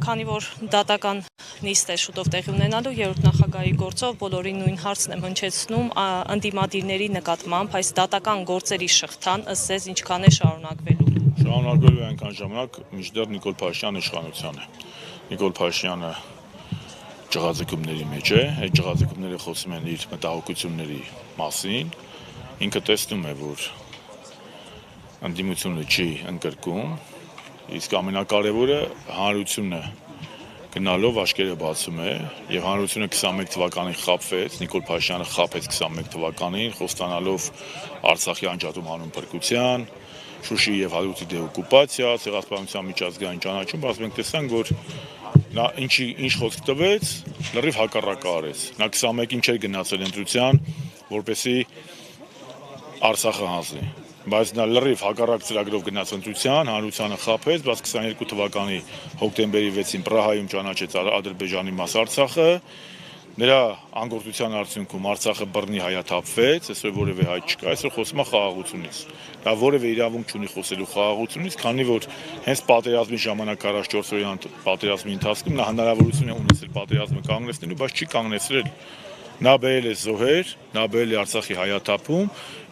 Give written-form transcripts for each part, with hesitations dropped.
Քանի որ դատական նիստ է շուտով տեղի ունենալու, երրորդ նախագահի գործով բոլորին նույն հարցն եմ հնչեցնում ընդդիմադիրների նկատմամբ, այս դատական գործերի շղթան ըստ ձեզ ինչքան է շարունակվելու։ Շարունակվելու է այնքան ժամանակ, մինչդեռ Նիկոլ Փաշինյանը իշխանության է։ Նիկոլ Փաշինյանը ջղաձգումների մեջ է, այդ ջղաձգումները խոսում են իր մտահոգությունների մասին, ինքը տեսնում է, որ ընդդիմությունը չի ընկրկում, իսկ ամենակարևորը հանրությունը գնալով աչքերը բացում է, եւ հանրությունը 21 թվականին խաբվեց, Նիկոլ Փաշինյանը խաբեց 21 թվականին, խոստանալով Արցախի անջատում հանուն փրկության, Շուշիի եւ Հադրութի դեօկուպացիա, ցեղասպանության միջազգային ճանաչում, բայց մենք տեսանք, որ նա ինչ խոսք տվեց, լրիվ հակառակը արեց։ Նա 21-ին չէր գնացել ընտրության, որպեսզի Արցախը հանձնի, բայց նա լրիվ հակառակ ծրագրով գնաց ընտրության, հանրությանը խաբեց, բայց 22 թվականի հոկտեմբերի 6-ին Պրահայում ճանաչեց Ադրբեջանի մաս Արցախը, նրա անգործության արդյունքում Արցախը բռնի հայաթափվեց, այսօր որևէ հայտ չկա, այսօր խոսում է խաղաղությունից։ Դա որևէ իրավունք չունի խոսելու խաղաղությունից, քանի որ հենց պատերազմի ժամանակ առաջ 4-օրյա պատերազմի ընթացքում նա հնարավորություն է ունեցել պատերազմը կանգնեցնելու, բայց չի կանգնեցրել։ Նա բերել է զոհեր, նա բերել է Արցախի հայաթափում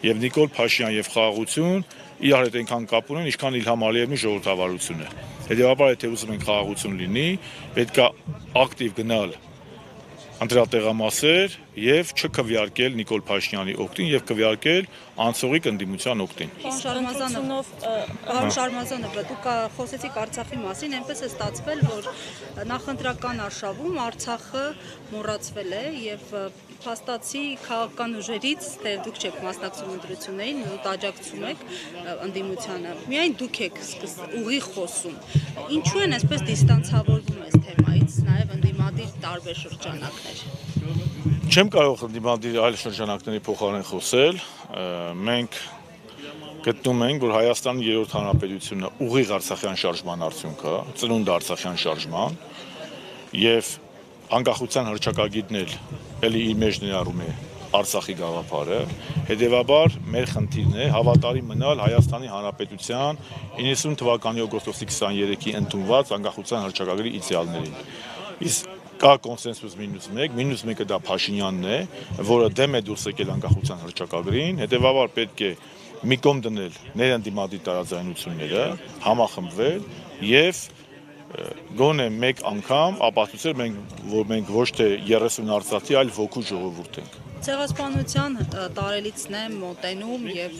եւ Նիկոլ Փաշինյան եւ խաղաղություն իրար հետ այնքան կապ ունեն, ինչքան Իլհամ Ալիևի ժողովրդավարությունը։ Հետեւաբար, եթե ուզում ենք խաղաղություն լինի, պետք է ակտիվ գնալ ընտրատեղամասեր եւ չքվեարկել Նիկոլ Փաշինյանի օգտին եւ քվեարկել անցողիկ ընդդիմության օգտին։ Պարոն Շարմազանովը, դուք խոսեցիք Արցախի մասին, այնպես է ստացվել, որ նախընտրական արշավում Արցախը մոռացվել է եւ փաստացի քաղաքական ուժերից, թե դուք չեք մասնակցում ընտրություններին, դուք աջակցում եք ընդդիմությանը։ Միայն դուք եք ուղիղ խոսում։ Ինչու են այսպես դիստանցավորվում այս թեմայից, նաեւ ընդդիմադիր տարբեր շրջանակներ։ Չեմ կարող ընդդիմադիր այլ շրջանակների փոխարեն խոսել, մենք գտնում ենք, որ Հայաստանի երրորդ հանրապետությունը ուղիղ արցախյան շարժման արդյունք է, ծնունդ արցախյան շարժման, եւ անկախության հռչակագիրն էլ իր մեջ ներառում է Արցախի գաղափարը, հետեւաբար մեր խնդիրն է հավատարիմ մնալ Հայաստանի Հանրապետության 90 թվականի օգոստոսի 23-ի ընդունված անկախության հռչակագրի իդեալներին։ Իսկ կա կոնսենսուս -1 դա Փաշինյանն է, որը դեմ է դուրս եկել անկախության հռչակագրին, հետեւաբար պետք է մի կողմ դնել ներընդդիմադիր տարաձայնությունները, համախմբվել եւ գոնե մեկ անգամ ապացուցել, որ մենք ոչ թե 30 արցախի, այլ ոգու ժողովուրդ ենք։ Ցեղասպանության տարելիցն է մոտենում եւ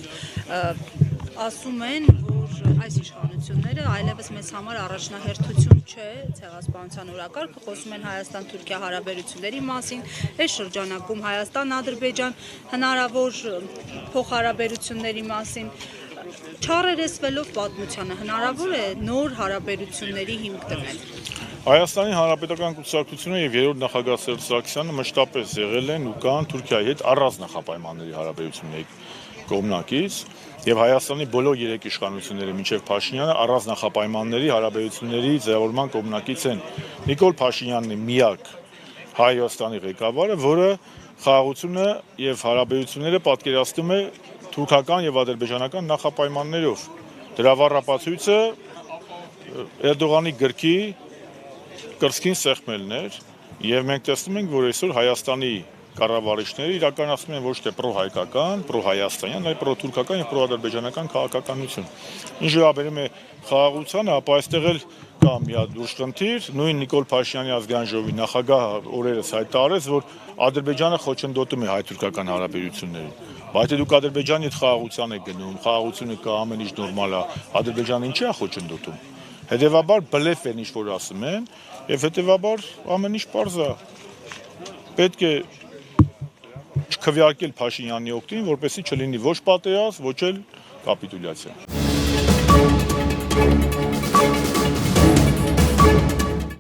ասում են, որ այս իշխանությունները այլևս մեզ համար առաջնահերթություն չէ ցեղասպանության օրակարգը, խոսում են Հայաստան-Թուրքիա հարաբերությունների մասին, այս շրջանակում Հայաստան-Ադրբեջան հնարավոր փոխհարաբերությունների մասին։ Չառերեսվելով պատմությանը հնարավոր է նոր հարաբերությունների հիմք դնել։ Հայաստանի Հանրապետական կուսակցությունը եւ երրորդ նախագահ Սերժ Սարգսյանը մշտապես եղել են ու կան Թուրքիայի հետ առանձնախապայմանների հարաբերությունների կողմնակից եւ Հայաստանի բոլոր երեք իշխանությունները մինչեւ Փաշինյանը առանձնախապայմանների հարաբերությունների ձևավորման կողմնակից են։ Նիկոլ Փաշինյանն է միակ Հայաստանի ղեկավարը, որը խաղաղությունը եւ հարաբերությունները պատկերացնում է թուրքական եւ ադրբեջանական նախապայմաններով։ Դրա վառապացույցը Էրդողանի գրքի կրծքին սեղմելն էր եւ մենք տեսնում ենք, որ այսօր Հայաստանի կառավարիչները իրականացնում են ոչ թե պրոհայկական, պրոհայաստանյան, այլ պրոթուրքական եւ պրոադրբեջանական քաղաքականություն։ Ինչ վերաբերում է խաղաղությանը, ապա այստեղ էլ կա մի հատ լուրջ խնդիր, նույն Նիկոլ Փաշինյանի ազգային ժողովի նախագահ օրերս հայտարարեց, որ Ադրբեջանը խոչընդոտում է հայ-թուրքական հարաբերություններին։ Բայց դուք Ադրբեջանի հետ խաղաղության եք գնում, խաղաղությունը կա, ամեն ինչ նորմալ է, Ադրբեջանը ինչի է խոչընդոտում։ Հետևաբար բլեֆ են ինչ-որ ասում են, եւ հետևաբար ամեն ինչ պարզ է։ Պետք է չքվեարկել Փաշինյանի օգտին, որպեսզի չլինի ոչ պատերազմ, ոչ էլ կապիտուլյացիա։